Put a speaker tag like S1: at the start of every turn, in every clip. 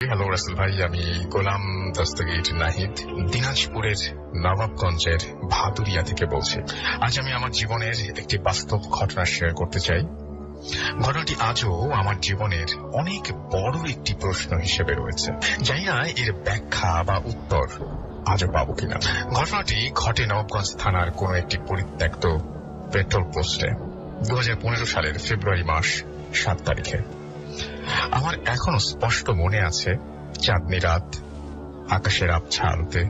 S1: Hello Rasel ভাই, আমি গোলাম দস্তগীর নাহিদ দিনাজপুরের নবাবগঞ্জের ভাদুরিয়া থেকে বলছি। আজ আমি আমার জীবনের একটি বাস্তব ঘটনা শেয়ার করতে চাই। ঘটনাটি আজও আমার জীবনের অনেক বড় একটি প্রশ্ন হিসেবে রয়েছে। জানি না এর ব্যাখ্যা বা উত্তর আজও পাবো কিনা। ঘটনাটি ঘটে নবাবগঞ্জ থানার কোন একটি পরিত্যক্ত পেট্রোল পোস্টে 2015 সালের ফেব্রুয়ারি মাস 7 তারিখে। আমার এখনো স্পষ্ট মনে আছে, চাঁদনি রাত, আকাশের আবছা আলোতে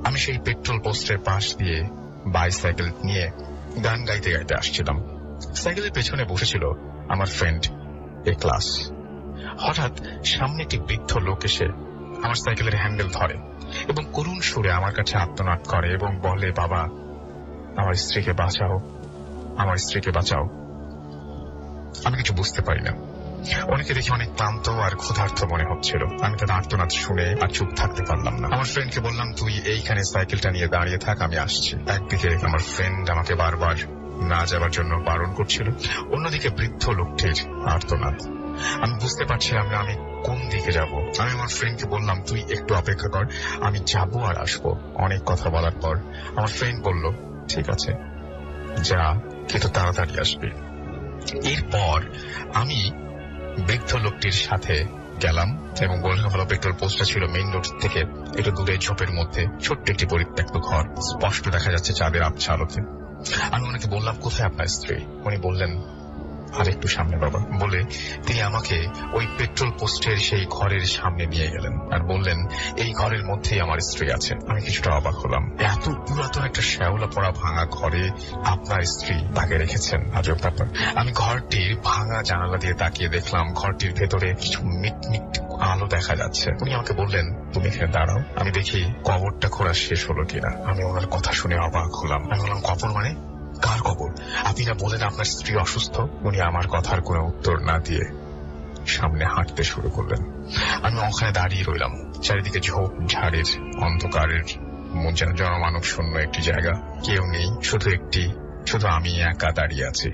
S1: আমি সেই পেট্রোল পোস্টের পাশ দিয়ে বাইসাইকেল নিয়ে গান গাইতে গাইতে আসছিলাম। সাইকেলের পেছনে বসেছিল আমার ফ্রেন্ড এ ক্লাস। হঠাৎ সামনে একটি বৃদ্ধ লোক এসে আমার সাইকেলের হ্যান্ডেল ধরে এবং করুণ সুরে আমার কাছে আর্তনাদ করে এবং বলে, বাবা, আমার স্ত্রীকে বাঁচাও, আমার স্ত্রীকে বাঁচাও। আমি কিছু বুঝতে পারি না। অনেকে দেখে অনেক ক্লান্ত আর ক্ষুধার্ত মনে হচ্ছিল। আমি তার আর্তনাদ শুনে আর চুপ থাকতে পারলাম না। আমার ফ্রেন্ডকে বললাম, তুই এইখানে সাইকেলটা নিয়ে দাঁড়িয়ে থাক, আমি আসছি। একদিকে আমার ফ্রেন্ড আমাকে বারবার না যাবার জন্য বারণ করছিল, অন্যদিকে বৃদ্ধ লোকটির আর্তনাদ। আমি বুঝতে পারছিলাম না আমি কোন দিকে যাব। আমি আমার ফ্রেন্ডকে বললাম, তুই একটু অপেক্ষা কর, আমি যাবো আর আসবো। অনেক কথা বলার পর আমার ফ্রেন্ড বলল, ঠিক আছে যা, কিন্তু তাড়াতাড়ি আসবি। এরপর আমি বৃদ্ধ লোকটির সাথে গেলাম এবং বললাম, হলো পেট্রোল পোস্টটা ছিল মেইন রোড থেকে একটু দূরে ঝোপের মধ্যে ছোট্ট একটি পরিত্যক্ত ঘর, স্পষ্ট দেখা যাচ্ছে চাঁদের আবছা আলোতে। আমি ওনাকে বললাম, কোথায় আপনার স্ত্রী? উনি বললেন, আর একটু সামনে বাবা, বলে তিনি আমাকে ওই পেট্রোল পোস্টের সেই ঘরের সামনে নিয়ে গেলেন আর বললেন, এই ঘরের মধ্যেই আমার স্ত্রী আছে। আমি কিছুটা অবাক হলাম, এত পুরাতন একটা শ্যাওলা পড়া ভাঙা ঘরে আপনার স্ত্রী তাকে রেখেছেন, আজব ব্যাপার। আমি ঘরটির ভাঙা জানালা দিয়ে তাকিয়ে দেখলাম ঘরটির ভেতরে কিছু মিটমিট আলো দেখা যাচ্ছে। উনি আমাকে বললেন, তুমি এখানে দাঁড়াও, আমি দেখি কবরটা খোঁড়া শেষ হলো কিনা। আমি ওনার কথা শুনে অবাক হলাম। আমি বললাম, কবর মানে? কার কবর? আপনি না বলেন আপনার স্ত্রী অসুস্থ? উনি আমার কথার কোনো উত্তর না দিয়ে সামনে হাঁটতে শুরু করলেন। আমি ওখানে দাঁড়িয়ে রইলাম। চারিদিকে ঝোপ ঝাড়ের অন্ধকারের যেন জনমানব শূন্য একটি জায়গা। কেউ নেই, শুধু আমি একা দাঁড়িয়ে আছি।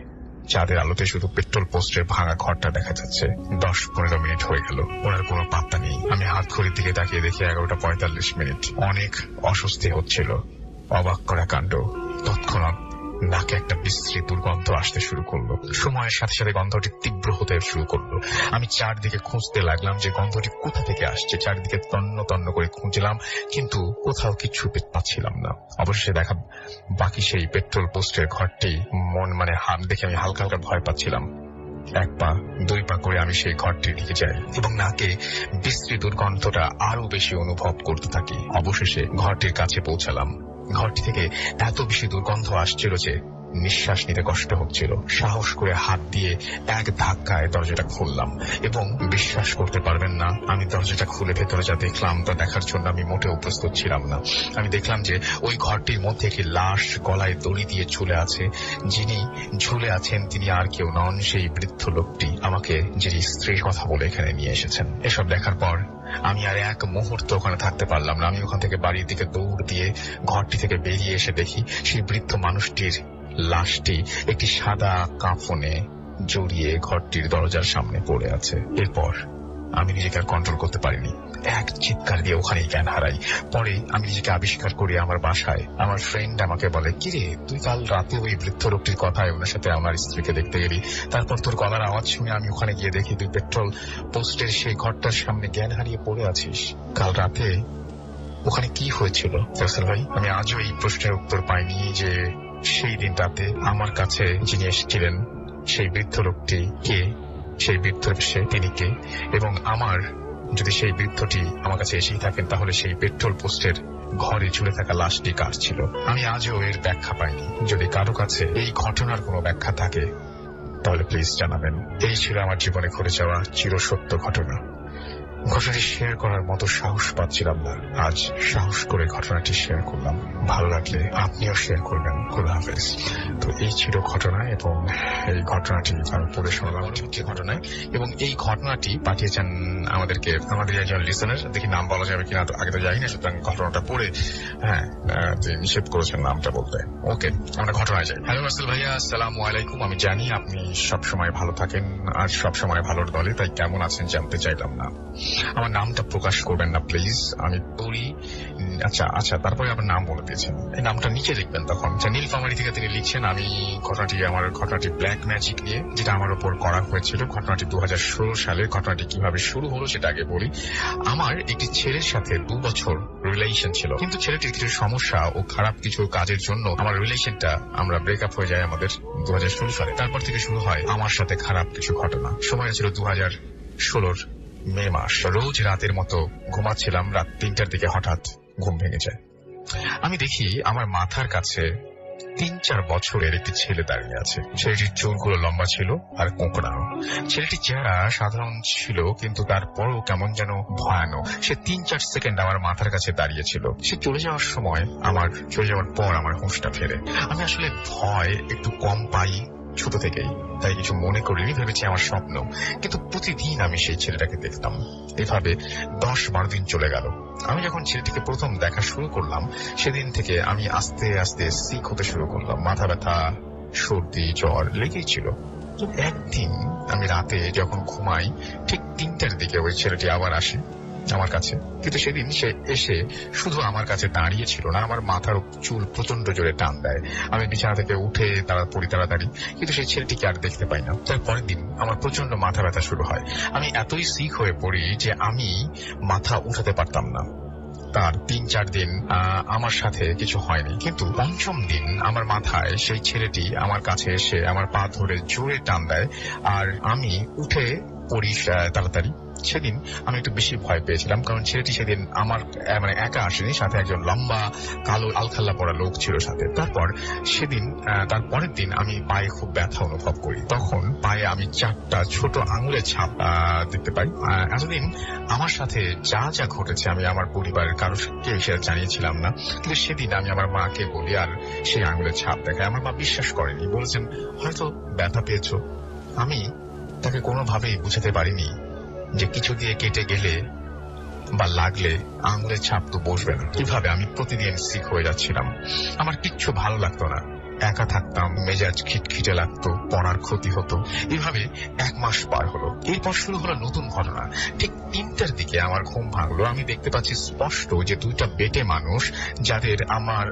S1: চাঁদের আলোতে শুধু পেট্রোল পোস্টের ভাঙা ঘরটা দেখা যাচ্ছে। 10-15 মিনিট হয়ে গেল, ওনার কোনো পাত্তা নেই। আমি হাত ঘড়ির দিকে তাকিয়ে দেখি 11:45। অনেক অস্বস্তি হচ্ছিল। অবাক করা কাণ্ড, তৎক্ষণাৎ নাকে একটা বিশ্রী দুর্গন্ধ আসতে শুরু করলো। সময়ের সাথে সাথে গন্ধটি তীব্র হতে শুরু করলো। আমি চারদিকে খুঁজতে লাগলাম যে গন্ধটি কোথা থেকে আসছে। চারিদিকে তন্ন তন্ন করে খুঁজলাম, কিন্তু কোথাও কিছু পাচ্ছিলাম না। অবশেষে দেখা বাকি সেই পেট্রোল পোস্টের ঘরটি দেখে আমি হালকা হালকা ভয় পাচ্ছিলাম। 1 পা 2 পা করে আমি সেই ঘরটির দিকে যাই এবং নাকে বিশ্রী দুর্গন্ধটা আরো বেশি অনুভব করতে থাকি। অবশেষে ঘরটির কাছে পৌঁছালাম। ঘরটি থেকে এত বেশি দুর্গন্ধ আসছিল যে নিঃশ্বাস নিতে কষ্ট হচ্ছিল। সাহস করে হাত দিয়ে এক ধাক্কায় দরজাটা খুললাম এবং বিশ্বাস করতে পারবেন না, আমি দরজাটা খুলে ভেতরে যা দেখলাম তা দেখার জন্য আমি মোটেও প্রস্তুত ছিলাম না। আমি দেখলাম যে ওই ঘরটির মধ্যে একটি লাশ গলায় দড়ি দিয়ে ঝুলে আছে। যিনি ঝুলে আছেন তিনি আর কেউ নন, সেই বৃদ্ধ লোকটি আমাকে যিনি স্ত্রীর কথা বলে এখানে নিয়ে এসেছেন। এসব দেখার পর আমি আর এক মুহূর্ত ওখানে থাকতে পারলাম না। আমি ওখান থেকে বাড়ির দিকে দৌড় দিয়ে ঘরটি থেকে বেরিয়ে এসে দেখি সেই বৃদ্ধ মানুষটির লাশটি একটি সাদা কাফনে জড়িয়ে ঘরটির দরজার সামনে পড়ে আছে। এরপর আমি নিজেকে আর কন্ট্রোল করতে পারিনি, এক চিৎকার দিয়ে ওখানেই জ্ঞান হারাই। পরে আমি নিজেকে আবিষ্কার করি আমার বাসায়। আমার ফ্রেন্ড আমাকে বলে, কিরে, তুই কাল রাতে ওই বৃদ্ধ লোকটির কথায় ওনার সাথে আমার স্ত্রীকে দেখতে গেলি, তারপর তোর গলার আওয়াজ শুনে আমি ওখানে গিয়ে দেখি তুই পেট্রোল পোস্টের সেই ঘরটার সামনে জ্ঞান হারিয়ে পড়ে আছিস। কাল রাতে ওখানে কি হয়েছিল রাসেল ভাই? আমি আজও এই প্রশ্নের উত্তর পাইনি যে সেই দিন রাতে আমার কাছে যিনি এসেছিলেন সেই বৃদ্ধ লোকটি কে, সেই বৃদ্ধ তিনি কে, এবং আমার যদি সেই বৃদ্ধটি আমার কাছে এসেই থাকেন তাহলে সেই পেট্রোল পোস্টের ঘরে ঝুলে থাকা লাশটি কার ছিল? আমি আজও এর ব্যাখ্যা পাইনি। যদি কারো কাছে এই ঘটনার কোনো ব্যাখ্যা থাকে তাহলে প্লিজ জানাবেন। এই ছিল আমার জীবনে ঘটে যাওয়া চিরসত্য ঘটনা। ঘটনাটি শেয়ার করার মতো সাহস পাচ্ছিলাম না, আজ সাহস করে ঘটনাটি শেয়ার করলাম। ভালো লাগলে আপনিও শেয়ার করবেন। খোদা হাফেজ। তো এই ছিল ঘটনা এবং এই ঘটনাটি আমি পড়ে শোনালাম কি ঘটনায়, এবং এই ঘটনাটি পাঠিয়েছেন আমাদের একজন লিসেনার। দেখি নাম বলা যাবে কিনা, আগে তো জানি না, সুতরাং ঘটনাটা পড়ে নিষেধ করেছেন নামটা বলতে। ওকে, আমরা ঘটনায় যাই। হ্যালো রাসেল ভাইয়া, আসসালামু আলাইকুম। আমি জানি আপনি সবসময় ভালো থাকেন আর সবসময় ভালোর দলে, তাই কেমন আছেন জানতে চাইলাম না। আমার নামটা প্রকাশ করবেন না প্লিজ, আমি পড়ি। আচ্ছা আচ্ছা, তারপরে আমার নাম বলে দিয়েছেন, এই নামটা নিচে লিখবেন তখন। নীলফামারী থেকে তিনি লিখছেন, আমি ঘটনাটি ব্ল্যাক ম্যাজিক নিয়ে, যেটা আমার উপর করা হয়েছিল। ঘটনাটি 2016 সালে। ঘটনাটি কিভাবে শুরু হলো সেটা আগে বলি। আমার একটি ছেলের সাথে 2 বছর রিলেশন ছিল, কিন্তু ছেলেটির কিছু সমস্যা ও খারাপ কিছু কাজের জন্য আমার রিলেশনটা আমরা ব্রেকআপ হয়ে যায় আমাদের 2016 সালে। তারপর থেকে শুরু হয় আমার সাথে খারাপ কিছু ঘটনা। সময় ছিল 2016 মে মাস। রোজ রাতের মতো ঘুমাচ্ছিলাম, রাত 3টার দিকে হঠাৎ ঘুম ভেঙে যায়। আমি দেখি আমার মাথার কাছে 3-4 বছরের একটি ছেলে দাঁড়িয়ে আছে। ছেলেটির চুলগুলো লম্বা ছিল আর কোঁকড়ানো। ছেলেটির চেহারা সাধারণ ছিল, কিন্তু তারপরও কেমন যেন ভয়ানক। সে 3-4 সেকেন্ড আমার মাথার কাছে দাঁড়িয়ে ছিল। সে চলে যাওয়ার পর আমার হুঁশটা ফেরে। আমি আসলে ভয় একটু কম পাই ছোট থেকেই, তাই কিছু মনে করিনি, ভেবেছি আমার স্বপ্ন। কিন্তু প্রতিদিন আমি সেই ছেলেটাকে দেখতাম। এভাবে 10-12 দিন চলে গেল। আমি যখন ছেলেটিকে প্রথম দেখা শুরু করলাম, সেদিন থেকে আমি আস্তে আস্তে সিক হতে শুরু করলাম। মাথা ব্যথা, সর্দি, জ্বর লেগেই ছিল। একদিন আমি রাতে যখন ঘুমাই, ঠিক 3টার দিকে ওই ছেলেটি আবার আসে আমার কাছে। কিন্তু সেদিন সে এসে শুধু আমার কাছে দাঁড়িয়ে ছিল না, আমার মাথার চুল প্রচন্ড জোরে টান দেয়। আমি বিছানা থেকে উঠে তাড়াতাড়ি, কিন্তু সেই ছেলেটিকে আর দেখতে পাই না। তার পরের দিন আমার প্রচন্ড মাথা ব্যথা শুরু হয়। আমি এতই সিক হয়ে পড়ি যে আমি মাথা উঠাতে পারতাম না। তার 3-4 দিন আমার সাথে কিছু হয়নি, কিন্তু 5ম দিন আমার মাথায় সেই ছেলেটি আমার কাছে এসে আমার পা ধরে জোরে টান দেয়, আর আমি উঠে পড়ি তাড়াতাড়ি। সেদিন আমি একটু বেশি ভয় পেয়েছিলাম, কারণ ছেলেটি সেদিন আমার একা আসেনি, সাথে একজন লম্বা কালো আলখাল্লা পরা লোক ছিল সাথে। তার পরের দিন আমি পায়ে খুব ব্যথা অনুভব করি। তখন পায়ে আমি 4টা ছোট আঙুলের ছাপ দেখতে পাই। এতদিন আমার সাথে যা যা ঘটেছে আমি আমার পরিবারের কারোকে সেটা জানিয়েছিলাম না, কিন্তু সেদিন আমি আমার মাকে বলি আর সেই আঙুলের ছাপ দেখায়। আমার মা বিশ্বাস করেনি, বলেছেন হয়তো ব্যথা পেয়েছো। আমি তাকে কোনোভাবেই বুঝাতে পারিনি যে কিছু দিয়ে কেটে গেলে বা লাগলে আঙুলের ছাপ তো বসবে না। কিভাবে আমি প্রতিদিন সিক হয়ে যাচ্ছিলাম। আমার কিচ্ছু ভালো লাগতো না, একা থাকতাম, মেজাজ খিটখিটে লাগতো, পড়ার ক্ষতি হতো। এইভাবে 1 মাস পার হলো। এরপর শুরু হলো নতুন ঘটনা। ঠিক 3টার দিকে আমার ঘুম ভাঙলো। আমি দেখতে পাচ্ছি স্পষ্ট যে 2টা বেটে মানুষ, যাদের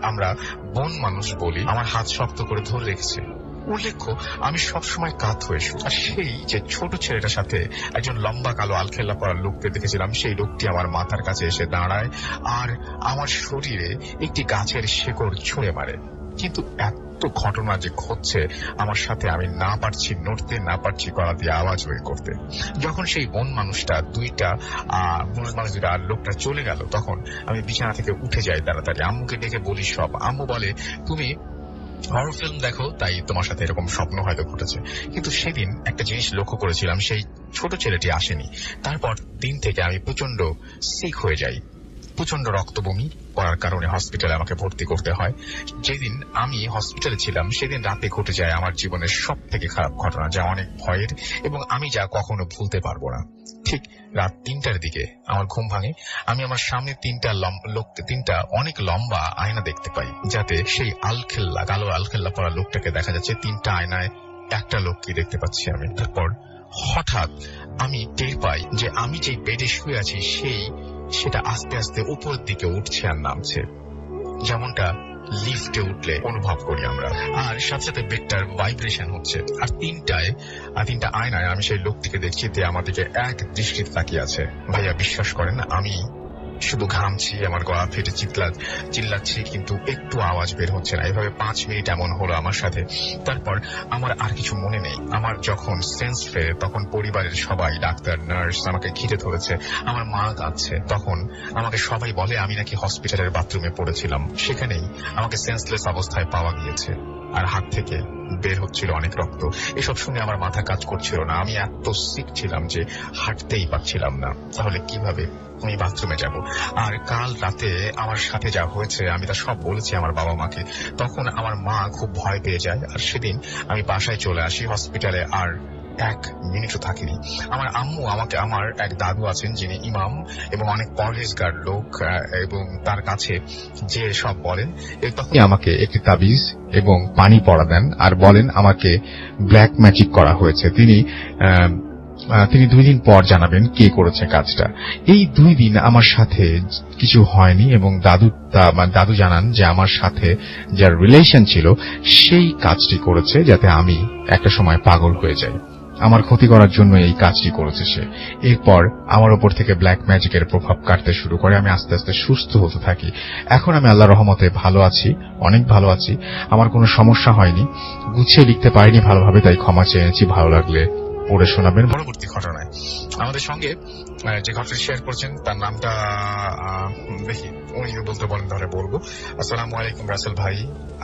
S1: আমরা বন মানুষ বলি, আমার হাত শক্ত করে ধরে রেখেছে। উল্লেখ্য, আমি সবসময় কাত হয়ে শুই। আর সেই যে ছোট ছেলেটার সাথে একজন লম্বা কালো আলখেল্লা পরা লোককে দেখেছিলাম, সেই লোকটি আমার মাথার কাছে এসে দাঁড়ায় আর আমার শরীরে একটি গাছের শেকড় ছুঁড়ে মারে। কিন্তু এত ঘটনা যে ঘটছে আমার সাথে, আমি না পারছি নড়তে, না পারছি গলা দিয়ে আওয়াজ বের করতে। যখন সেই বন মানুষটা আর লোকটা চলে গেল, তখন আমি বিছানা থেকে উঠে যাই তাড়াতাড়ি। আম্মুকে ডেকে বলি সব। আম্মু বলে, তুমি হরর ফিল্ম দেখো, তাই তোমার সাথে এরকম স্বপ্ন হয়তো ঘটেছে। কিন্তু সেদিন একটা জিনিস লক্ষ্য করেছিলাম, সেই ছোট ছেলেটি আসেনি। তারপর দিন থেকে আমি প্রচন্ড সিক হয়ে যাই, প্রচন্ড রক্ত বমি করার কারণে হসপিটালে আমাকে ভর্তি করতে হয়। যেদিন আমি হসপিটালে ছিলাম সেদিন রাতে ঘটে যায় আমার জীবনের সব থেকে খারাপ ঘটনা, যা অনেক ভয়ের এবং আমি যা কখনো ভুলতে পারবো না। ঠিক রাত 3টার দিকে আমার ঘুম ভাঙে। আমি আমার সামনে 3টা অনেক লম্বা আয়না দেখতে পাই, যাতে সেই কালো আলখেল্লা পরা লোকটাকে দেখা যাচ্ছে। 3টা আয়নায় একটা লোককে দেখতে পাচ্ছি আমি। তারপর হঠাৎ আমি টের পাই যে আমি যে বেডে শুয়ে আছি সেটা আস্তে আস্তে উপরের দিকে উঠছে আর নামছে, যেমনটা লিফটে উঠলে অনুভব করি আমরা। আর সাথে সাথে বেডটার ভাইব্রেশন হচ্ছে। আর 3টা আয়নায় আমি সেই লোকটিকে দেখছি, তে আমাদেরকে এক দৃষ্টিতে তাকিয়ে আছে। ভাইয়া বিশ্বাস করেন, আমি শুধু ঘামছি, আমার গলা ফেটে চিল্লাচ্ছি, কিন্তু একটু আওয়াজ বের হচ্ছে না। এভাবে 5 মিনিট এমন হলো আমার সাথে। তারপর আমার আর কিছু মনে নেই। আমার যখন সেন্স ফেরে, তখন পরিবারের সবাই, ডাক্তার, নার্স আমাকে ঘিরে ধরেছে। আমার মা কাঁদছে। তখন আমাকে সবাই বলে আমি নাকি হসপিটালের বাথরুমে পড়েছিলাম, সেখানেই আমাকে সেন্সলেস অবস্থায় পাওয়া গিয়েছে, আর হাত থেকে বের হচ্ছিল অনেক রক্ত। এসব শুনে আমার মাথা কাজ করছিল না। আমি এত সিক ছিলাম যে হাঁটতেই পারছিলাম না। তাহলে কিভাবে আমি বাথরুমে যাব? আর কাল রাতে আমার সাথে যা হয়েছে আমি তা সব বলেছি আমার বাবা মাকে। তখন আমার মা খুব ভয় পেয়ে যায়। আর সেদিন আমি বাসায় চলে আসি। হসপিটালে আর 1 মিনিটও থাকিনি। আমার আম্মু আমার এক দাদু আছেন, যিনি ইমাম এবং অনেক পরহেজগার লোক, এবং তার কাছে যে সব বলেন। তখন আমাকে একটি তাবিজ এবং পানি পড়া দেন আর বলেন আমাকে ব্ল্যাক ম্যাজিক করা হয়েছে। তিনি তিনি 2 দিন পর জানাবেন কে করেছে কাজটা। এই 2 দিন আমার সাথে কিছু হয়নি এবং দাদু জানান যে আমার সাথে যার রিলেশন ছিল সেই কাজটি করেছে যাতে আমি একটা সময় পাগল হয়ে যাই। আমার ক্ষতি করার জন্য এই কাজটি করেছে সে। এরপর আমার উপর থেকে ব্ল্যাক ম্যাজিকের প্রভাব কাটতে শুরু করে। আমি আস্তে আস্তে সুস্থ হতে থাকি। এখন আমি আল্লাহর রহমতে ভালো আছি, অনেক ভালো আছি। আমার কোনো সমস্যা হয়নি। গুছিয়ে লিখতে পারিনি ভালোভাবে, তাই ক্ষমা চেয়েছি। ভালো লাগলে পড়ে শোনাবেন। পরবর্তী ঘটনায় আমাদের সঙ্গে যে ঘটনা শেয়ার করছেন তার নামটা দেখি, উনি বলতে বলেন তাহলে বলবো। আসসালামু আলাইকুম রাসেল ভাই।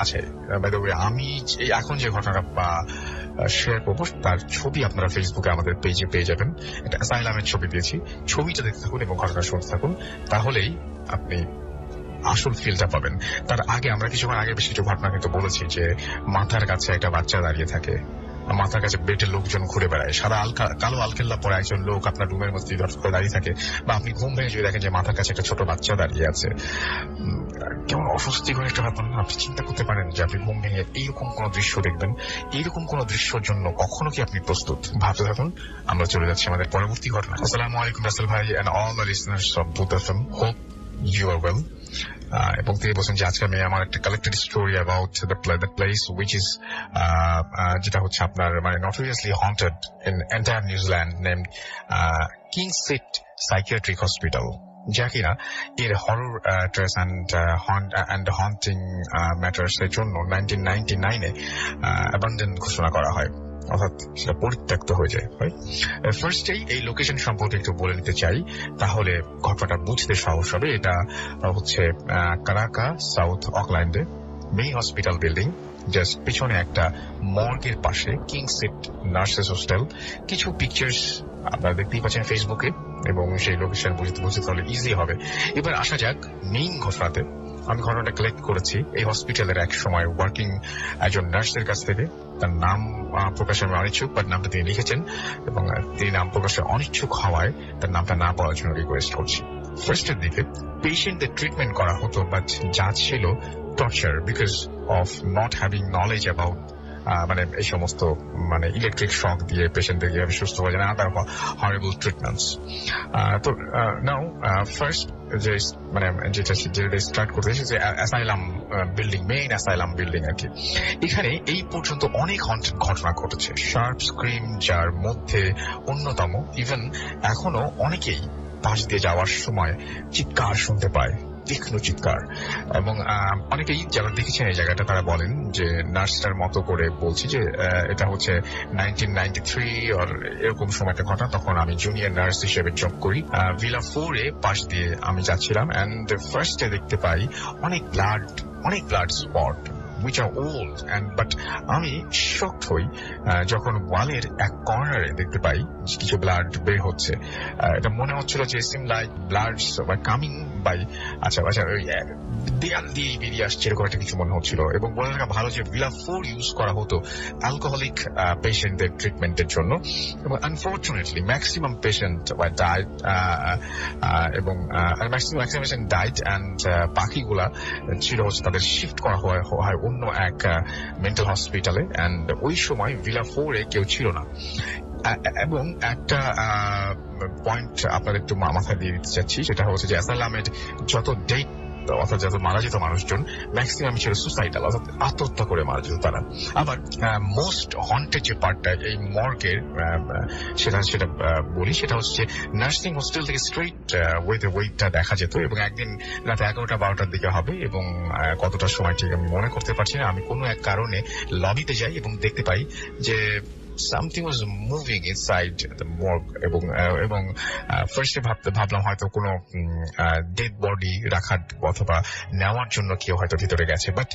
S1: আচ্ছা, বাই দ্য ওয়ে, আমি এখন যে ঘটনাটা শেয়ার করবো তার ছবি আপনারা ফেসবুকে আমাদের পেজে পেয়ে যাবেন। একটা অ্যাসাইলামের ছবি দিয়েছি, ছবিটা দেখতে থাকুন এবং ঘটনা শুনতে থাকুন, তাহলেই আপনি আসল ফিলটা পাবেন। তার আগে আমরা কিছুক্ষণ আগে বেশ কিছু ঘটনা কিন্তু বলেছি যে মাথার কাছে একটা বাচ্চা দাঁড়িয়ে থাকে, মাথার কাছে বেডে লোকজন ঘুরে বেড়ায়, সাদা কালো আলকেল্লা পরে একজন লোক আপনার রুমের মধ্যে দাঁড়িয়ে থাকে, বা আপনি ঘুম ভেঙে যদি দেখেন যে মাথার কাছে একটা ছোট বাচ্চা দাঁড়িয়ে আছে, কেমন অস্বস্তিকর একটা ব্যাপার না? আপনি চিন্তা করতে পারেন যে আপনি ঘুম ভেঙে এইরকম কোন দৃশ্য দেখবেন? এইরকম কোন দৃশ্যের জন্য কখনো কি আপনি প্রস্তুত? ভাবতে থাকুন, আমরা চলে যাচ্ছি আমাদের পরবর্তী ঘটনা। আসসালামু আলাইকুম রাসেল ভাই and all the listeners of booth FM, hope you are well. এবং তিনি বলছেন যে আজকে আমি আমার একটা collected story about the place which is যেটা হচ্ছে আপনার মানে নটোরিয়াসলি haunted in entire New Zealand, named king seat psychiatric hospital, যা কিনা এর horror trace and haunting matters এর জন্য 1999-এ অ্যাবান্ডন ঘোষণা করা হয়, অর্থাৎ সেটা পরিত্যক্ত হয়ে যায়। ফার্স্টেই এই লোকেশন সম্পর্কে একটু বলে নিতে চাই, তাহলে ঘটনাটা বুঝতে সহজ হবে। এটা হচ্ছে কারাকা, সাউথ অকল্যান্ডে মেইন হসপিটাল বিল্ডিং, জাস্ট পিছনে একটা মর্গের পাশে কিং সিট নার্সেস হোস্টেল। কিছু পিকচার্স আপনারা দেখতেই পাচ্ছেন ফেসবুকে, এবং সেই লোকেশন বুঝতে তাহলে ইজি হবে। এবার আসা যাক মেইন ঘটনাতে। আমি ঘটনাটা কালেক্ট করেছি এই হসপিটালের এক সময় ওয়ার্কিং একজন নার্সের কাছ থেকে। তার নাম প্রকাশে আমি অনিচ্ছুক, বাট নামটা তিনি লিখেছেন, এবং তিনি নাম প্রকাশে অনিচ্ছুক হওয়ায় তার নামটা না বলার জন্য রিকোয়েস্ট করছি। ফার্স্টের দিকে পেশেন্টদের ট্রিটমেন্ট করা হতো, বাট যা ছিল torture because of not having knowledge about মানে এই সমস্ত মানে ইলেকট্রিক শক দিয়ে পেশেন্টদের কিভাবে সুস্থ হয়ে যায়, আদার হরেবল ট্রিটমেন্টস। তো নাও ফার্স্ট যে মানে যেটা স্টার্ট করতে যে asylum building, main asylum building আর কি। এখানে এই পর্যন্ত অনেক ঘটনা ঘটেছে, শার্প স্ক্রিম যার মধ্যে অন্যতম। ইভেন এখনো অনেকেই পাশ দিয়ে যাওয়ার সময় চিৎকার শুনতে পায়, তীক্ষ্ণ চিৎকার। এবং অনেকেই যারা দেখেছেন এই জায়গাটা তারা বলেন যে নার্সটার মতো করে বলছি যে এটা হচ্ছে 1993 আর এরকম সময় একটা ঘটনা। তখন আমি জুনিয়র নার্স হিসেবে জব করি। ভিলা 4-এ পাশ দিয়ে আমি যাচ্ছিলাম, অ্যান্ড ফার্স্টে দেখতে পাই অনেক blood spot which are old, but আমি শকড হই যখন ওয়ালের এক কর্নারে দেখতে পাই কিছু ব্লাড বের হচ্ছে। এটা মনে হচ্ছিল যে seem like bloods coming by আচ্ছা ওই দেয়াল দিয়ে বেরিয়ে আসছে, এরকম একটা কিছু মনে হচ্ছিল। এবং বলে রাখা ভালো যে ভিলা 4 ইউজ করা হতো অ্যালকোহলিক পেশেন্টদের ট্রিটমেন্টের জন্য, এবং আনফর্চুনেটলি ম্যাক্সিমাম পেশেন্ট ডাইড, এবং ম্যাক্সিমাম পেশেন্ট ডাইড, অ্যান্ড বাকিগুলা ছিল হচ্ছে তাদের শিফট করা হয় অন্য এক মেন্টাল হসপিটালে। অ্যান্ড ওই সময় ভিলা 4-এ কেউ ছিল না। এবং একটা পয়েন্ট আপনাদের একটু মাথায় দিয়ে দিতে চাচ্ছি, সেটা হচ্ছে যে অ্যাসাইলামের যত ডেট অর্থাৎ যত মারা যেত মানুষজন ম্যাক্সিমাম ছিল সুসাইডাল, অর্থাৎ আত্মহত্যা করে মারা যেত তারা। আবার মোস্ট হন্টেড যে পার্টটা এই মর্গের সেটা বলি, সেটা হচ্ছে নার্সিং হোস্টেল থেকে স্ট্রেইট ওয়েটা দেখা যেত। এবং একদিন রাতে 11টা-12টার দিকে হবে, এবং কতটা সময় ঠিক আমি মনে করতে পারছি না, আমি কোনো এক কারণে লবিতে যাই এবং দেখতে পাই যে something was moving inside the morgue, এবং ফার্স্টে ভাবলাম হয়তো কোনো ডেড বডি রাখার অথবা নেওয়ার জন্য কেউ হয়তো ভিতরে গেছে। বাট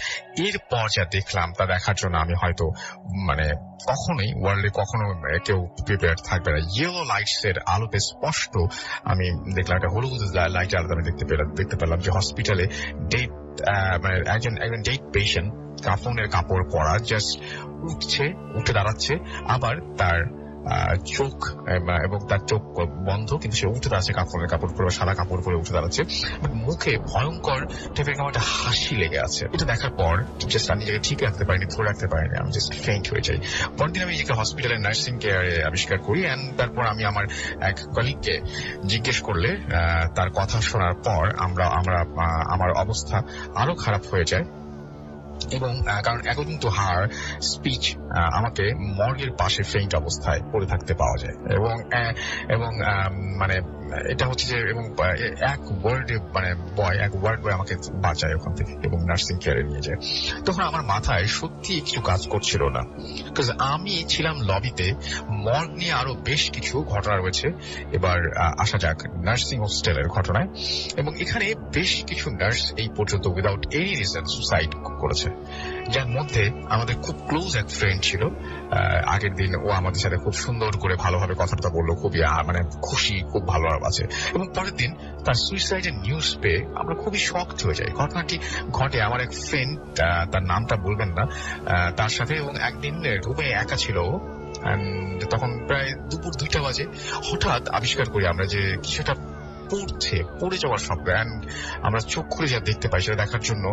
S1: এরপর যা দেখলাম তা দেখার জন্য আমি হয়তো মানে কখনোই ওয়ার্ল্ডে কখনো কেউ প্রিপেয়ার থাকবে না। ইয়েলো লাইটস এর আলোতে স্পষ্ট আমি দেখলাম, একটা হলুদ লাইট আলোতে আমি দেখতে পেলাম যে হসপিটালে ডেড মানে একজন ডেড পেশেন্ট কাফনের কাপড় পরা জাস্ট উঠে দাঁড়াচ্ছে, আবার তার চোখ এবং তার চোখ বন্ধ, কিন্তু সে উঠে দাঁড়াচ্ছে, কাপড় পরে, সাদা কাপড় পরে উঠে দাঁড়াচ্ছে, মুখে ভয়ঙ্কর টাইপের কেমন একটা হাসি লেগে আছে। এটা দেখার পর জাস্ট আমি নিজেকে ঠিক রাখতে পারিনি, ধরে রাখতে পারিনি, আমি জাস্ট ফেইন্ট হয়ে যাই। পরদিন আমি নিজেকে হসপিটালের নার্সিং কেয়ারে আবিষ্কার করি। অ্যান্ড তারপর আমি আমার এক কলিগকে জিজ্ঞেস করলে তার কথা শোনার পর আমার অবস্থা আরো খারাপ হয়ে যায়। এবং কারণ অ্যাকর্ডিং টু হার স্পিচ আমাকে মর্গের পাশে ফেইন্ট অবস্থায় পড়ে থাকতে পাওয়া যায়। এবং মানে এটা হচ্ছে যে, এবং এক ওয়ার্ড বয় আমাকে বাঁচায় ওখান থেকে এবং নার্সিং কেয়ারে নিয়ে যায়। তখন আমার মাথায় সত্যি কিছু কাজ করছিল না, বিকজ আমি ছিলাম লবিতে। মর্গ নিয়ে আরো বেশ কিছু ঘটনা রয়েছে। এবার আসা যাক নার্সিং হোস্টেলের ঘটনায়। এবং এখানে বেশ কিছু নার্স এই পর্যন্ত উইদাউট এনি রিজন সুসাইড করেছে, যার মধ্যে আমাদের খুব ক্লোজ এক ফ্রেন্ড ছিল। আগের দিন ও আমাদের সাথে খুব সুন্দর করে ভালোভাবে কথাবার্তা বললো, খুবই মানে খুশি, খুব ভালো আছে। এবং পরের দিন তার সুইসাইডের নিউজ পেয়ে আমরা খুবই শকড হয়ে যাই। ঘটনাটি ঘটে আমার এক ফ্রেন্ড, তার নামটা বলবেন না, তার সাথে। এবং একদিন রুমে একা ছিল, তখন প্রায় দুপুর 2টা বাজে। হঠাৎ আবিষ্কার করি আমরা যে কিছুটা পড়ে যাওয়ার শব্দ। আমরা চোখ খুলে যা দেখতে পাই, সেটা দেখার জন্য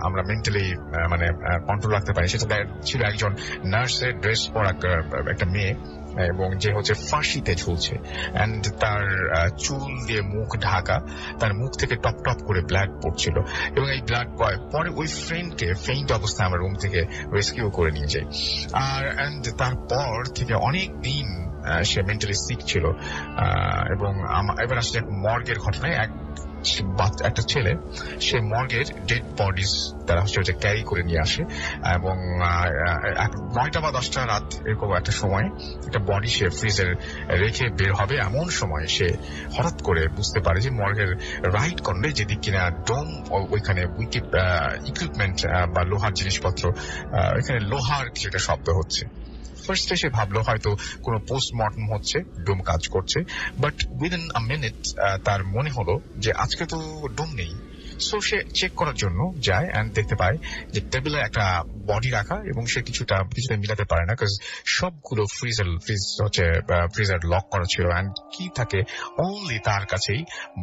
S1: আমরা মেন্টালি মানে কন্ট্রোল রাখতে পারি। সেটা ছিল একজন নার্সের ড্রেস পরা একটা মেয়ে, এবং যে হচ্ছে ফাঁসিতে ঝুলছে, এন্ড তার চুল দিয়ে মুখ ঢাকা, তার মুখ থেকে টপ টপ করে ব্লাড পড়ছিল। এবং এই ব্লাড পরে ওই ফ্রেন্ডকে ফেইন্ট অবস্থায় আমরা রুম থেকে রেস্কিউ করে নিয়ে যাই। আর তারপর থেকে অনেক দিন সে মেন্টালি সিক ছিল। এবং এবার আসলে মর্গের ঘটনায় একটা ছেলে, সে মর্গের ডেড বডিজ তারা হচ্ছে ক্যারি করে নিয়ে আসে। এবং 9টা বা 10টা রাত এরকম একটা সময় একটা বডি সে ফ্রিজে রেখে বের হবে, এমন সময় সে হঠাৎ করে বুঝতে পারে যে মর্গের রাইট কর্নারে যেদিক কিনা ডোম, ওইখানে ইকুইপমেন্ট বা লোহার জিনিসপত্র, ওইখানে লোহার কিছু একটা শব্দ হচ্ছে। ফার্স্টে সে ভাবলো হয়তো কোনো পোস্টমর্টম হচ্ছে, ডোম কাজ করছে। বাট উইদিন আ মিনিট তার মনে হলো যে আজকে তো ডোম নেই। সো সে চেক করার জন্য যায়, এন্ড দেখতে পায় যে টেবিলে একটা বডি রাখা, এবং সে কিছুটা মিলাতে পারে না, কারণ সবগুলো ফ্রিজার লক করা ছিল। এন্ড কি থাকে অনলি তার কাছেই,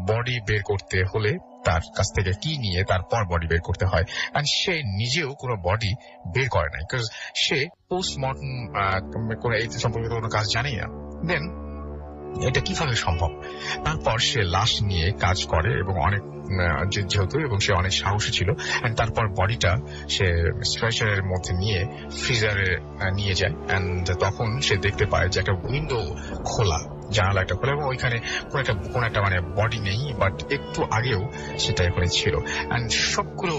S1: বডি বের করতে হলে তার কাছ থেকে কি নিয়ে তারপর বডি বের করতে হয়। এন্ড সে নিজেও কোনো বডি বের করে নাই, কারণ সে পোস্টমর্টম করে এই সম্পর্কিত কোনো কাজ জানেই না। দেন এটা কিভাবে সম্ভব? তারপর সে লাশ নিয়ে কাজ করে, এবং অনেক যেহেতু, এবং সে অনেক সাহসী ছিল। তারপর বডিটা সে স্ট্রেচারের মধ্যে নিয়ে ফ্রিজারে নিয়ে যায়। তখন সে দেখতে পায় যে একটা উইন্ডো খোলা, জানালা একটা খোলা, এবং ওইখানে কোন একটা মানে বডি নেই, বাট একটু আগেও সেটা এখানে ছিল। সবগুলো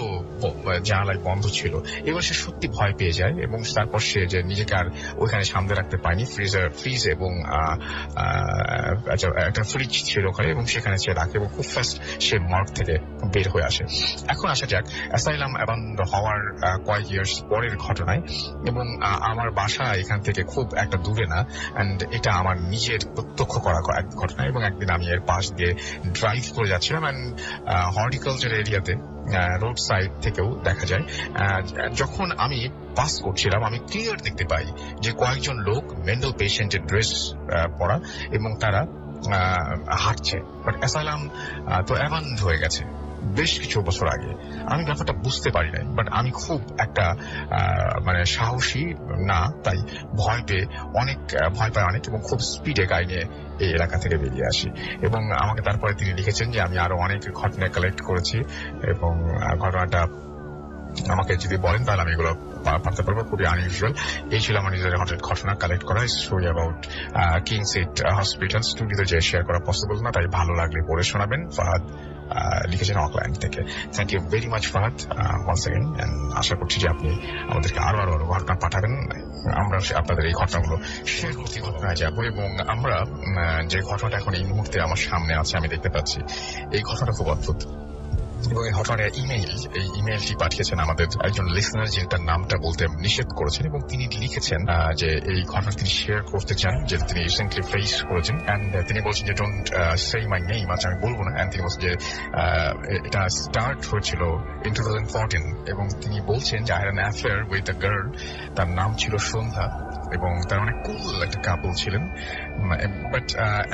S1: জানালায় বন্ধ ছিল। এবার সে সত্যি ভয় পেয়ে যায়, এবং তারপর সে যে নিজেকে আর ওইখানে সামনে রাখতে পারেনি। ফ্রিজ এবং একটা ফ্রিজ ছিল ওখানে, এবং সেখানে সে রাখে, এবং খুব ফাস্ট সে মর্গ থেকে বের হয়ে আসে। এখন আসা যাক অ্যাসাইলাম অ্যাবান্ড হওয়ার কয়েক ইয়ার্স পরের ঘটনায়। এবং আমার বাসা এখান থেকে খুব একটা দূরে না, এন্ড এটা আমার নিজের প্রত্যক্ষ করা এক ঘটনা। এবং একদিন আমি এর পাশ দিয়ে ড্রাইভ করে যাচ্ছিলাম, এন্ড হর্টিকালচার এরিয়াতে রোড সাইড থেকেও দেখা যায়। যখন আমি পাস করছিলাম, আমি ক্লিয়ার দেখতে পাই যে কয়েকজন লোক মেন্টাল পেশেন্টের ড্রেস পরা, এবং তারা হাঁটছে। বাট অ্যাসাইলাম তো অ্যাবান্ড হয়ে গেছে বেশ কিছু বছর আগে। আমি ব্যাপারটা বুঝতে পারি নাই, বাট আমি খুব একটা মানে সাহসী না, তাই ভয় পাই অনেক, এবং খুব স্পিডে গাড়ি নিয়ে এই এলাকা থেকে বেরিয়ে আসি। এবং আমাকে তারপরে তিনি লিখেছেন যে আমি আরো অনেক ঘটনা কালেক্ট করেছি, এবং ঘটনাটা আমাকে যদি বলেন তাহলে আমি এগুলো পারতে পারবো। খুবই আনইউজুয়াল। এই ছিল আমার নিজের ঘটনা কালেক্ট করা, story about king sit hospital. স্টুডিওতে যে শেয়ার করা পসিবল না, তাই ভালো লাগলে পড়ে শোনাবেন। ফাহাদ লিখেছেন অকল্যান্ড থেকে। Thank you very much Fahad once again. আশা করছি যে আপনি আমাদেরকে আরো ঘটনা পাঠাবেন। আমরা আপনাদের এই ঘটনাগুলো শেয়ার করতে ঘটনায় যাবো। এবং আমরা যে ঘটনাটা এখন এই মুহূর্তে আমার সামনে আছে, আমি দেখতে পাচ্ছি এই ঘটনাটা খুব অদ্ভুত। এবং এই ঘটনার এই ইমেইলটি পাঠিয়েছেন আমাদের একজন লিসনার, যিনি তার নামটা বলতে নিষেধ করেছেন, এবং তিনি লিখেছেন যে এই ঘটনা তিনি শেয়ার করতে চান, যে তিনি রিসেন্টলি ফেস করেছেন। অ্যান্ড তিনি বলছেন যে ডোন্ট সে মাই নেম, আচ্ছা আমি বলবো না। অ্যান্ড তিনি বলছেন যে এটা স্টার্ট হয়েছিল in 2014, এবং তিনি বলছেন যে I had an affair with a girl, তার নাম ছিল সন্ধ্যা, এবং তার অনেক কুল একটা কাপল ছিলেন। বাট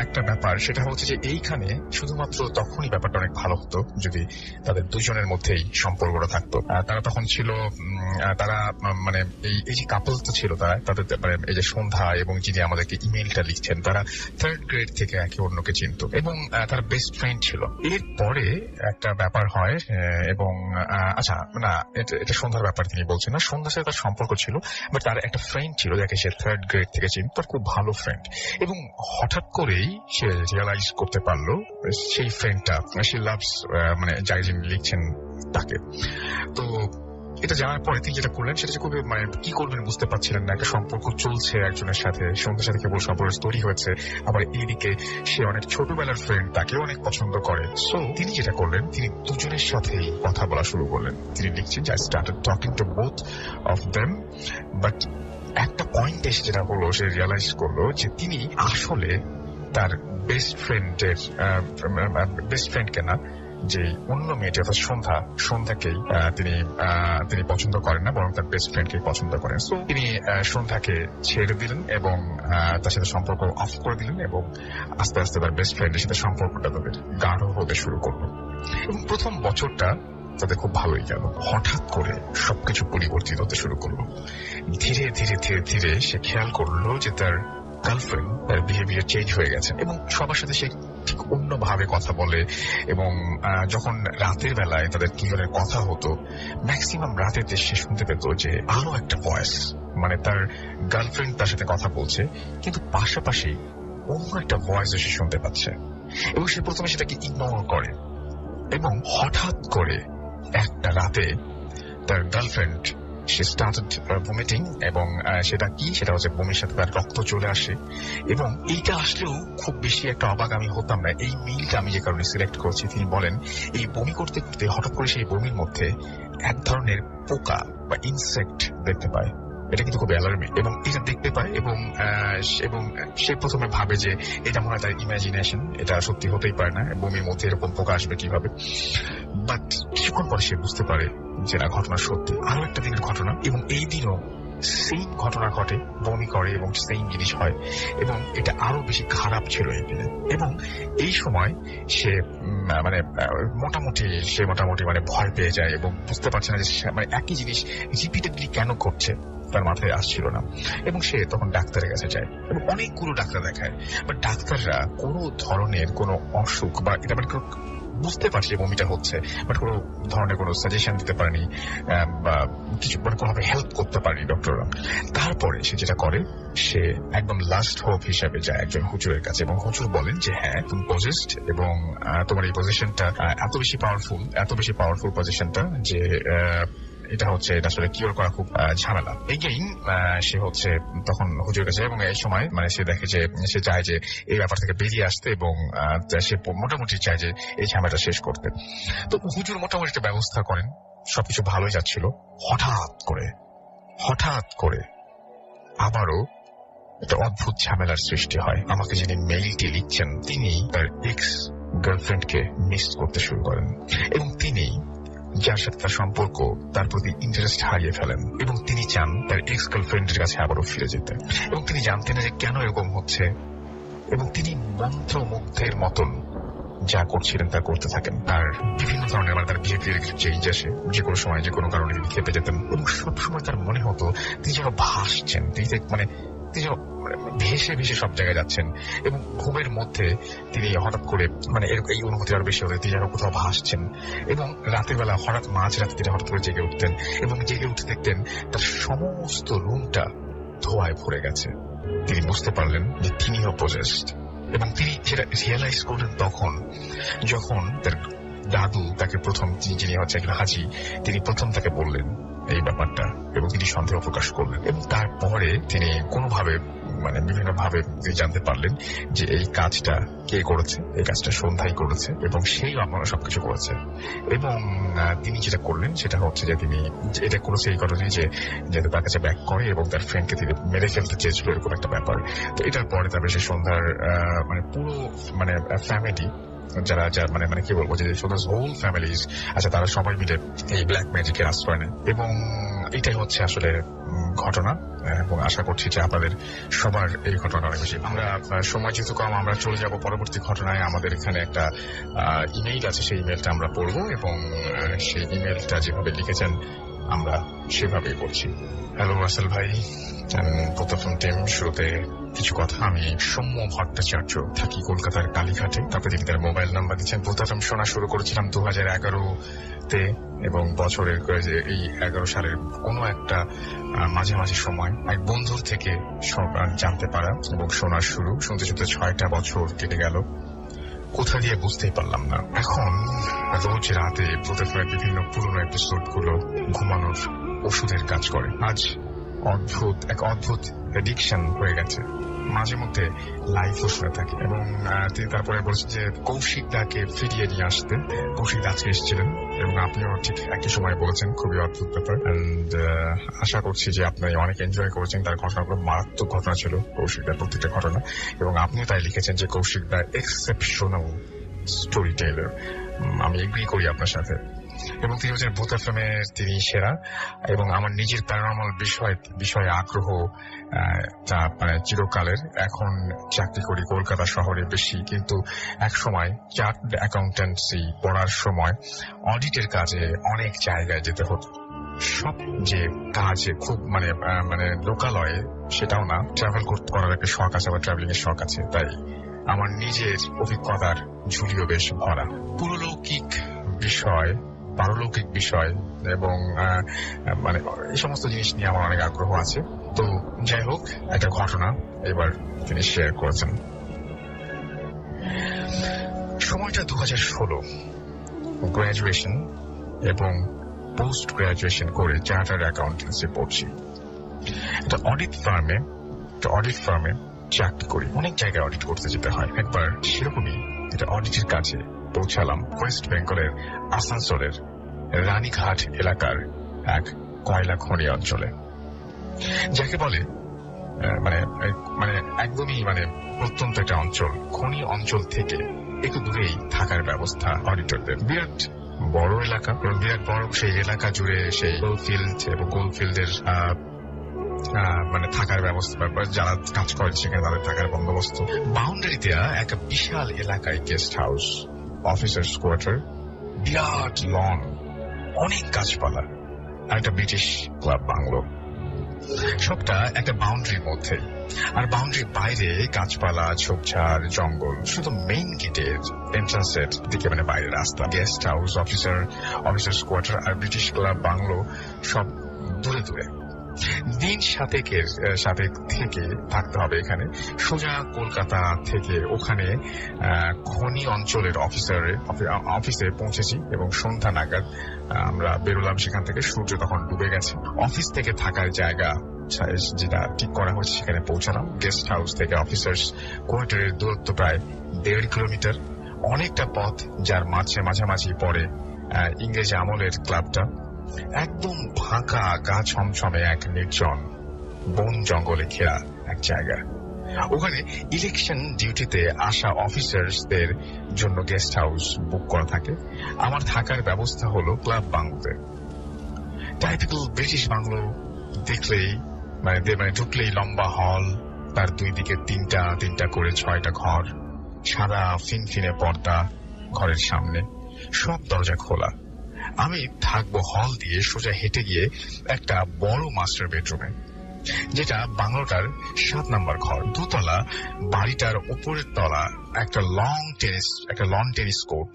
S1: একটা ব্যাপার সেটা হচ্ছে যে এইখানে শুধুমাত্র তখনই ব্যাপারটা অনেক ভালো হতো যদি তাদের দুজনের মধ্যেই সম্পর্কটা থাকতো। তারা তখন ছিল তারা মানে এই যে কাপলটা ছিল তাদের মানে এই যে সন্ধ্যা এবং যিনি আমাদেরকে ইমেইলটা লিখছেন, তারা 3rd গ্রেড থেকে একে অন্যকে চিনত এবং তারা বেস্ট ফ্রেন্ড ছিল। এরপরে একটা ব্যাপার হয় এবং আচ্ছা না, এটা সন্ধ্যার ব্যাপার তিনি বলছেন না, সন্ধ্যার সাথে তার সম্পর্ক ছিল, বাট তার একটা ফ্রেন্ড ছিল যাকে সে 3rd গ্রেড থেকে চিনত, তার খুব ভালো ফ্রেন্ড। এবং হঠাৎ করেই সে রিয়েলাইজ করতে পারলো সেই ফ্রেন্ডটা সে লাভস মানে যাই যিনি লিখছেন তাকে। তো এটা জানার পরে তিনি যেটা করলেন সেটা খুবই মানে কি করবেন বুঝতে পারছিলেন না। একটা সম্পর্ক চলছে একজনের সাথে, সন্ধ্যার সাথে কেবল সম্পর্ক তৈরি হয়েছে, আবার এইদিকে সে অনেক ছোটবেলার ফ্রেন্ড, তাকেও অনেক পছন্দ করে। সো তিনি যেটা করলেন, তিনি দুজনের সাথেই কথা বলা শুরু করলেন। তিনি লিখছেন যে I started talking to both of them, but একটা পয়েন্ট এসে যেটা হলো, সে রিয়েলাইজ করলো যে তিনি আসলে তার বেস্ট ফ্রেন্ডকে না, যে অন্য মেয়েটি অর্থাৎ সন্ধ্যাকেই তিনি পছন্দ করেন না, বরং তার বেস্ট ফ্রেন্ডকেই পছন্দ করেন। সো তিনি সন্ধ্যাকে ছেড়ে দিলেন এবং তার সাথে সম্পর্ক অফ করে দিলেন, এবং আস্তে আস্তে তার বেস্ট ফ্রেন্ডের সাথে সম্পর্কটা তাদের গাঢ় হতে শুরু করলো। এবং প্রথম বছরটা তাদের খুব ভালোই গেল। হঠাৎ করে সবকিছু পরিবর্তিত হতে শুরু করলো। ধীরে ধীরে ধীরে ধীরে সে খেয়াল করলো যে তার গার্লফ্রেন্ড, তার বিহেভিয়ার চেঞ্জ হয়ে গেছে এবং সবার সাথে সে ঠিক অন্যভাবে কথা বলে। এবং যখন রাতের বেলায় তাদের দুজনের কথা হতো, ম্যাক্সিমাম রাতেতে সে শুনতে পেত যে আরো একটা ভয়েস, মানে তার গার্লফ্রেন্ড তার সাথে কথা বলছে, কিন্তু পাশাপাশি অন্য একটা ভয়েস সে শুনতে পাচ্ছে। এবং সে প্রথমে সেটাকে ইগনোর করে, এবং হঠাৎ করে একটা রাতে তার গার্লফ্রেন্ড সে স্টার্টেড ভমিটিং, এবং সেটা হচ্ছে বমির সাথে তার রক্ত চলে আসে। এবং এইটা আসলেও খুব বেশি একটা অবাক আমি হতাম না। এই মিলটা আমি যে কারণে সিলেক্ট করছি, তিনি বলেন এই বমি করতে করতে হঠাৎ করে সেই বমির মধ্যে এক ধরনের পোকা বা ইনসেক্ট দেখতে পায়। এটা কিন্তু খুব অ্যালার্মিং, এবং এটা দেখতে পায় এবং সে প্রথমে ভাবে যে এটা মনে হয় তার ইমাজিনেশন, এটা সত্যি হতেই পারে না, বমির মধ্যে এরকম পোকা আসবে কিভাবে। বাট কিছুক্ষণ পরে সে বুঝতে পারে যে না, ঘটনা সত্যি। আরো একটা দিনের ঘটনা, এবং এই দিনও সেম ঘটনা ঘটে, বমি করে এবং সেম জিনিস হয়, এবং এটা আরো বেশি খারাপ ছিল এই দিনে। এবং এই সময় সে মোটামুটি মানে ভয় পেয়ে যায় এবং বুঝতে পারছে না যে মানে একই জিনিস রিপিটেডলি কেন করছে, তার মাথায় আসছিল না। এবং সে তখন ডাক্তারের কাছে যায় এবং অনেকগুলো ডাক্তার দেখায়, বাট ডাক্তাররা কোনো ধরনের কোনো অসুখ বা এটা মানে বুঝতে পারছে যে বমিটা হচ্ছে, বাট কোনো ধরনের কোনো সাজেশন দিতে পারেনি বা কিছু মানে কোনোভাবে হেল্প করতে পারেনি ডক্টররা। তারপরে সে যেটা করে, সে একদম লাস্ট হোপ হিসাবে যায় একজন হুজুরের কাছে, এবং হুজুর বলেন যে হ্যাঁ, তুমি পজেসড, এবং তোমার এই পজিশনটা এত বেশি পাওয়ারফুল পজিশনটা যে এটা আসলে কিওর করা খুব ঝামেলা। এগেইন সে তখন হুজুরের কাছে, এবং এই সময় মানে সে দেখে যে সে চায় যে এই ব্যাপার থেকে বেরিয়ে আসতে, এবং সে মোটামুটি চায় যে এই ঝামেলাটা শেষ করতে। তো হুজুর মোটামুটি একটা ব্যবস্থা করেন, সবকিছু ভালোই যাচ্ছিল। হঠাৎ করে আবারও একটা অদ্ভুত ঝামেলার সৃষ্টি হয়। আমাকে যিনি মেইলটি লিখছেন, তিনি তার এক্স গার্লফ্রেন্ডকে মিস করতে শুরু করেন, এবং তিনি যার সাথে তার সম্পর্ক, তার প্রতি ইন্টারেস্ট হারিয়ে ফেলেন, এবং তিনি চান তার এক্স গার্লফ্রেন্ডের কাছে আবারও ফিরে যেতে। এবং তিনি জানতেন না যে কেন এরকম হচ্ছে, এবং তিনি মন্ত্রমুগ্ধের মতন যা করছিলেন তা করতে থাকেন। আর বিভিন্ন ধরনের মানে তার বিহেভিয়ার কিছু চেঞ্জ আসে, যে কোনো সময় যে কোনো কারণে তিনি খেপে যেতেন, এবং সবসময় তার মনে হতো তিনি যেন ভাসছেন, তিনি যেন ভেসে ভেসে সব জায়গায় যাচ্ছেন। এবং ঘুমের মধ্যে তিনি হঠাৎ করে মানে এই অনুভূতি আরো বেশি হতো, তিনি যেন কোথাও ভাসছেন। এবং রাতের বেলা মাঝরাতে তিনি হঠাৎ করে জেগে উঠতেন, এবং জেগে উঠে দেখতেন তার সমস্ত রুমটা ধোঁয়ায় ভরে গেছে। তিনি বুঝতে পারলেন যে তিনিও পজেসড, এবং তিনি সেটা রিয়েলাইজ করলেন তখন যখন তার দাদু তাকে যিনি একজন হাজি, তিনি প্রথম তাকে বললেন এই ব্যাপারটা, এবং তিনি সন্দেহ প্রকাশ করলেন। এবং তারপরে তিনি কোনোভাবে মানে বিভিন্ন ভাবে তিনি জানতে পারলেন যে এই কাজটা কে করেছে, এই কাজটা সন্ধ্যায় করেছে এবং সেই আপনারা সবকিছু করেছে। এবং তিনি যেটা করলেন সেটা হচ্ছে যে তিনি এটা করেছে এই কারণেই যে যেহেতু তার কাছে ব্যাক করে এবং তার ফ্রেন্ডকে তিনি মেরে ফেলতে চেয়েছিল, এরকম একটা ব্যাপার। তো এটার পরে তারপরে সে সন্ধ্যার মানে পুরো মানে ফ্যামিলি যারা মানে মানে কি বলবো যে হোল ফ্যামিলিজ আচ্ছা তারা সবাই মিলে এই ব্ল্যাক ম্যাজিকের আশ্রয় নেয় এবং এটাই হচ্ছে আসলে ঘটনা। এবং আশা করছি যে আপনাদের সবার এই ঘটনা অনেক বেশি। আমরা সময় যেহেতু কম, আমরা চলে যাব পরবর্তী ঘটনায়। আমাদের এখানে একটা ইমেইল আছে, সেই ইমেলটা আমরা পড়বো এবং সেই ইমেলটা যেভাবে লিখেছেন আমরা সেভাবেই করছি। হ্যালো রাসেল ভাই, প্রথম টিম, শুরুতে কিছু কথা। আমি সৌম্য ভট্টাচার্য, থাকি কলকাতার কালীঘাটে। তারপরে তিনি তার মোবাইল নাম্বার দিচ্ছেন। প্রথম শোনা শুরু করেছিলাম 2011-তে এবং বছরের এই 11 সালের কোনো একটা মাঝামাঝি সময় এক বন্ধুর থেকে জানতে পারা এবং শোনার শুরু। শুনতে শুনতে 6টা বছর কেটে গেল, কোথা দিয়ে বুঝতেই পারলাম না। এখন রোজ রাতে প্রতিফলের বিভিন্ন পুরনো এপিসোড গুলো ঘুমানোর ওষুধের কাজ করে। আজ এক অদ্ভুত এডিকশন হয়ে গেছে। মাঝে মধ্যে লাইভও শুনে থাকি এবং তিনি তারপরে বলছেন যে কৌশিক দাকে ফিরিয়ে নিয়ে আসতে। কৌশিক আজকে এসেছিলেন এবং আপনিও ঠিক একই সময় বলেছেন, খুবই অদ্ভুত ব্যাপার। আশা করছি যে আপনি অনেক এনজয় করেছেন। তার ঘটনাগুলো মারাত্মক ঘটনা ছিল, কৌশিক দার প্রত্যেকটা ঘটনা। এবং আপনিও তাই লিখেছেন যে কৌশিক দা এক্সেপশনাল স্টোরি টেলার। আমি এগ্রি করি আপনার সাথে। এবং তিনি হচ্ছেন ভূত এফএমের তিনি সেরা। এবং আমার নিজের প্যারানর্মাল বিষয়ে আগ্রহ মানে চিরকালের। এখন চাকরি করি কলকাতা শহরে বেশি, কিন্তু এক সময় চার্টার্ড অ্যাকাউন্টেন্সি পড়ার সময় অডিটের কাজে অনেক জায়গায় যেতে হতো। সব যে কাজে খুব মানে মানে লোকালয়ে সেটাও না, ট্রাভেল করার একটা শখ আছে, আবার ট্রাভেলিং এর শখ আছে। তাই আমার নিজের অভিজ্ঞতার ঝুলিও বেশ ভরা। পুরলৌকিক বিষয়, পারলৌকিক বিষয় এবং মানে এই সমস্ত জিনিস নিয়ে আমার অনেক আগ্রহ আছে। তো যাই হোক, একটা ঘটনা এবার তিনি শেয়ার করেছেন। সময়টা 2016, গ্রাজুয়েশন এবং পোস্ট গ্রাজুয়েশন করে চার্টার্ড অ্যাকাউন্টেন্সি পড়ছি। একটা অডিট ফার্মে চাকরি করি। অনেক জায়গায় অডিট করতে যেতে হয়। একবার সেরকমই একটা অডিটের কাছে পৌঁছালাম ওয়েস্ট বেঙ্গলের আসানসোলের রানীঘাট এলাকার এক কয়লা খনি অঞ্চলে, যাকে বলে মানে মানে একদমই মানে প্রত্যন্ত একটা অঞ্চল। খনি অঞ্চল থেকে একটু দূরেই থাকার ব্যবস্থা অডিটরদের। বিরাট বড় এলাকা, বিরাট বড় সেই এলাকা জুড়ে সেই গোলফিল্ড এবং গোলফিল্ডের মানে থাকার ব্যবস্থা, যারা কাজ করে সেখানে তাদের থাকার বন্দোবস্ত। বাউন্ডারিতে একটা বিশাল এলাকায় গেস্ট হাউস, অফিসার্স কোয়ার্টার, বিরাট লন, অনেক গাছপালা আর একটা ব্রিটিশ ক্লাব বাংলো। সবটা একটা বাউন্ডারির মধ্যে। আর বাউন্ডারির বাইরে গাছপালা, ঝোপঝাড়, জঙ্গল। শুধু মেইন গেটের এন্ট্রান্সের দিকে মানে বাইরের রাস্তা। গেস্ট হাউস, অফিসার্স কোয়ার্টার আর ব্রিটিশ ক্লাব বাংলো সব দূরে দূরে। দিন সাথে থেকে থাকতে হবে এখানে। সোজা কলকাতা থেকে ওখানে খনি অঞ্চলের অফিসে পৌঁছেছি এবং সন্ধ্যা নাগাদ আমরা বেরোলাম সেখান থেকে। সূর্য তখন ডুবে গেছে। অফিস থেকে থাকার জায়গা যেটা ঠিক করা হয়েছে সেখানে পৌঁছালাম। গেস্ট হাউস থেকে অফিসার্স কোয়ার্টারের দূরত্ব প্রায় 1.5 কিলোমিটার। অনেকটা পথ, যার মাঝামাঝি পড়ে ইংরেজ আমলের ক্লাবটা। একদম ফাঁকা, গা ছমছমে এক নির্জন বন জঙ্গলে ঘেরা এক জায়গা। ওখানে ইলেকশন ডিউটিতে আসা অফিসার্সদের জন্য গেস্ট হাউস বুক করা থাকে। আমার থাকার ব্যবস্থা হলো ক্লাব বাংলোতে। Typical British bungalow. দেখলেই মানে ঢুকলেই লম্বা হল, তার দুই দিকে তিনটা করে 6টা ঘর, সাদা ফিনফিনে পর্দা ঘরের সামনে, সব দরজা খোলা। আমি থাকবো হল দিয়ে সোজা হেঁটে গিয়ে একটা বড় মাস্টার বেডরুমে, যেটা বাংলোটার 7 নম্বর ঘর। 2তলা বাড়িটার উপরের তলা একটা লন টেনিস কোর্ট।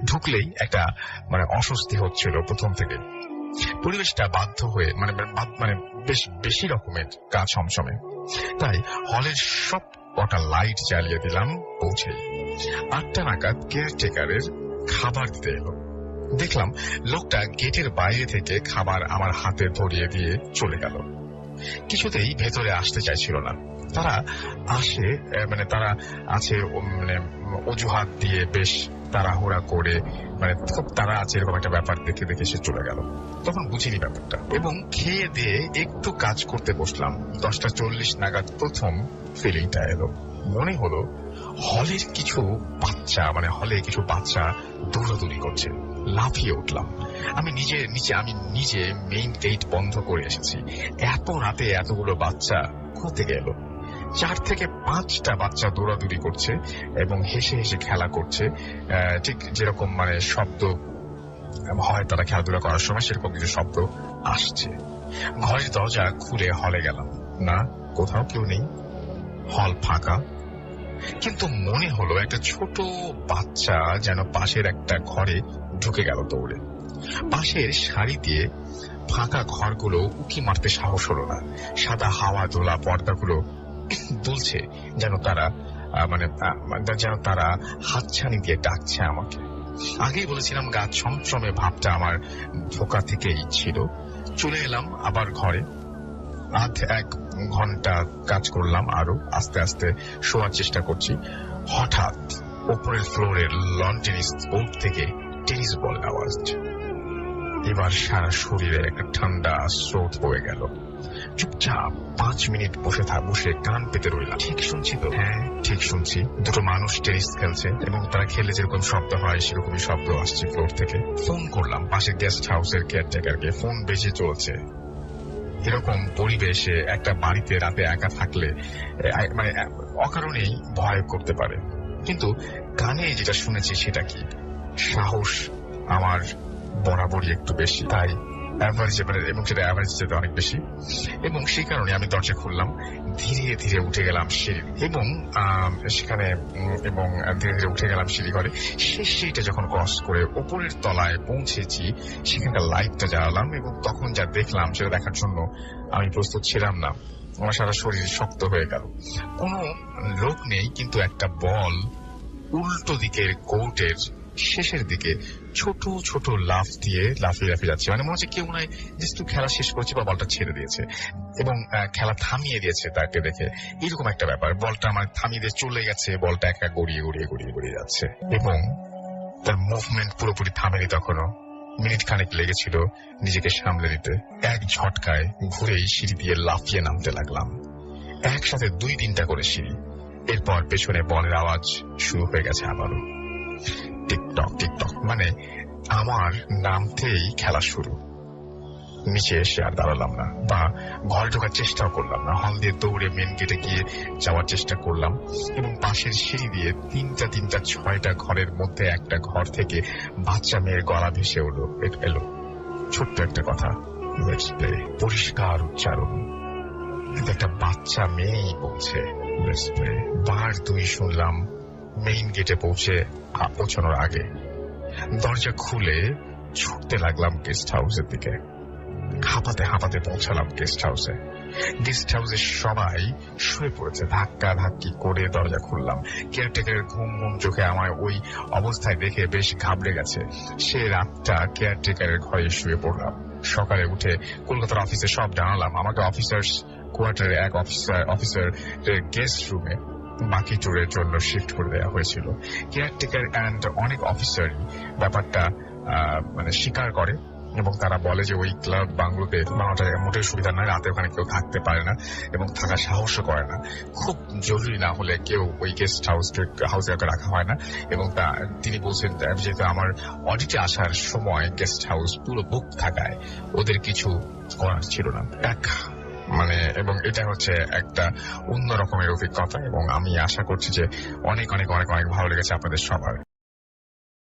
S1: ঢুকলেই একটা মানে অস্বস্তি হচ্ছিল প্রথম থেকে। পরিবেশটা বাধ্য হয়ে মানে বেশ বেশি রকমের গা ছমছমে। তাই হলের সব কটা লাইট জ্বালিয়ে দিলাম। পৌঁছেই 8টা নাগাদ কেয়ারটেকারের খাবার দিতে এলো। দেখলাম লোকটা গেটের বাইরে থেকে খাবার আমার হাতে ধরিয়ে দিয়ে চলে গেল। কিছুতেই ভেতরে আসতে চাইছিল না। তারা আসে, মানে তারা আছে মানে অজুহাত দিয়ে বেশ তাড়াহুড়া করে, মানে খুব তারা আছে এরকম একটা ব্যাপার দেখে দেখে সে চলে গেল। তখন বুঝিনি ব্যাপারটা এবং খেয়ে দিয়ে একটু কাজ করতে বসলাম। 10:40 নাগাদ প্রথম ফিলিংটা এলো। মনে হলো হলের কিছু বাচ্চা দৌড়াদৌড়ি করছে। লাফিয়ে উঠলাম। আমি নিজে মেইন গেট বন্ধ করে এসেছি। এত রাতে এতগুলো বাচ্চা কোথা গেল? 4 থেকে 5টা বাচ্চা দৌড়াদৌড়ি করছে এবং হেসে হেসে খেলা করছে, ঠিক যেরকম মানে শব্দ হয় তারা খেলাধুলা করার সময়, সেরকম কিছু শব্দ আসছে। ঘরের দরজা খুলে হলে গেলাম। না, কোথাও কেউ নেই, হল ফাঁকা। কিন্তু মনে হলো একটা ছোট বাচ্চা যেন পাশের একটা ঘরে ঢুকে গেল দৌড়ে। পাশের সারি দিয়ে ফাঁকা ঘরগুলো উকি মারতে সাহস হলো না। সাদা হাওয়া দোলা পর্দাগুলো দুলছে, যেন তারা হাতছানি দিয়ে ডাকছে আমাকে। আগেই বলেছিলাম গা ছমছমে ভাবটা আমার ঢোকা থেকেই ছিল। চলে এলাম আবার ঘরে। 1 ঘন্টা কাজ করলাম, আরো আস্তে আস্তে শোয়ার চেষ্টা করছি। হঠাৎ উপরের ফ্লোরের লন টেনিস কোর্ট থেকে টেনিস বল আওয়াজ। এবার সারা শরীরে একটা ঠান্ডা স্রোত বয়ে গেল। চুপচাপ 5 মিনিট বসে কান পেতে রইলাম। ঠিক শুনছি তো? হ্যাঁ, ঠিক শুনছি। দুটো মানুষ টেনিস খেলছে এবং তারা খেলে যেরকম শব্দ হয় সেরকমই শব্দ আসছে ফ্লোর থেকে। ফোন করলাম পাশে গেস্ট হাউসের কেয়ারটেকারকে। ফোন বেজে চলছে। এরকম পরিবেশে একটা বাড়িতে রাতে একা থাকলে মানে অকারণেই ভয় করতে পারে। কিন্তু কানে যেটা শুনেছি সেটা কি? সাহস আমার বরাবরই একটু বেশি, তাই এবং সেটা অ্যাভারেজ যেতে অনেক বেশি, এবং সেই কারণে আমি দরজা খুললাম। ধীরে ধীরে উঠে গেলাম সিঁড়ি এবং ধীরে ধীরে উঠে গেলাম সিঁড়ি ঘরে। শেষ সিঁড়িটা যখন ক্রস করে ওপরের তলায় পৌঁছেছি, সেখানকার লাইটটা জ্বালালাম এবং তখন যা দেখলাম সেটা দেখার জন্য আমি প্রস্তুত ছিলাম না। আমার সারা শরীর শক্ত হয়ে গেল। কোনো লোক নেই, কিন্তু একটা বল উল্টো দিকের কোর্টের শেষের দিকে ছোট ছোট লাফিয়ে যাচ্ছে। মানে মনে হচ্ছে কেউ মনে হয় একটু খেলা শেষ করেছে বা বলটা ছেড়ে দিয়েছে এবং খেলা থামিয়ে দিয়েছে তাকে দেখে, এরকম একটা ব্যাপার। বলটা আমার থামিয়ে দিয়ে চলে গেছে, বলটা একা গড়িয়ে যাচ্ছে এবং তার মুভমেন্ট পুরোপুরি থামেনি। তখনও মিনিট খানেক লেগেছিল নিজেকে সামলে নিতে। এক ঝটকায় ঘুরেই সিঁড়ি দিয়ে লাফিয়ে নামতে লাগলাম। একসাথে 2-3টা করে সিঁড়ি। এরপর পেছনে বলের আওয়াজ শুরু হয়ে গেছে আবারও। টিকটক টিকটক, মানে আমার নামতেই খেলা শুরু। নিচে এসে আর দাঁড়ালাম না বা ঘরে ঢোকার চেষ্টাও করলাম না। হল দিয়ে দৌড়ে মেন গেটে গিয়ে যাওয়ার চেষ্টা করলাম এবং পাশের সিঁড়ি দিয়ে 3টা 6টা ঘরের মধ্যে একটা ঘর থেকে বাচ্চা মেয়ের গলা ভেসে এলো। ছোট্ট একটা কথা, লেটস প্লে, পরিষ্কার উচ্চারণ। কিন্তু একটা বাচ্চা মেয়েই বলছে লেটস প্লে। বার 2 শুনলাম। মেইন গেটে পৌঁছানোর আগে দরজা খুলে ছুটতে লাগলাম গেস্ট হাউসের দিকে। হাঁপাতে পৌঁছালাম গেস্ট হাউসে। গেস্ট হাউসে সবাই শুয়ে পড়েছে। ধাক্কা ধাক্কি করে দরজা খুললাম। কেয়ারটেকারের ঘুম চোখে আমায় ওই অবস্থায় দেখে বেশ ঘাবড়ে গেছে। সে রাতটা কেয়ারটেকারের ঘরে শুয়ে পড়লাম। সকালে উঠে কলকাতার অফিসে সব জানালাম। আমাকে অফিসার্স কোয়ার্টারে এক অফিসার গেস্ট রুমে বাকি ট্যুরের জন্য শিফট করে দেওয়া হয়েছিল। কেয়ারটেকার অ্যান্ড অনেক অফিসার ব্যাপারটা মানে স্বীকার করে এবং তারা বলে যে ওই ক্লাব বাংলোতে বাংলাটা মোটের সুবিধা নয়, রাতে ওখানে কেউ থাকতে পারে না এবং থাকার সাহসও করে না। খুব জরুরি না হলে কেউ ওই গেস্ট হাউসে রাখা হয় না। এবং তিনি বলছেন যেহেতু আমার অডিটে আসার সময় গেস্ট হাউস পুরো বুক থাকায় ওদের কিছু করার ছিল না। এবং এটা হচ্ছে একটা অন্য রকমের অভিজ্ঞতা এবং আমি আশা করছি যে অনেক অনেক অনেক অনেক ভালো লেগেছে আপনাদের সবার।